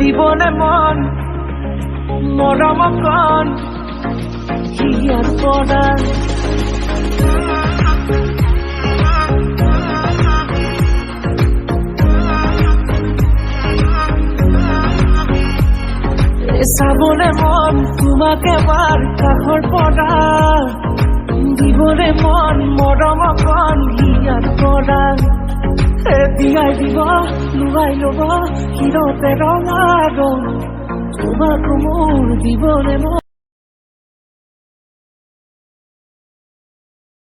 দিবনে মন মৰম কণ হিয়াৰ পৰা চাবলে মন তোমাক এবাৰ কাষৰ পৰা দিবলে মন মৰম কণ হিয়াৰ পৰা বিয়াই দিব লুৱাই ল'ব হিৰতে ৰঙা ৰং তোমাক মোৰ দিবলে মন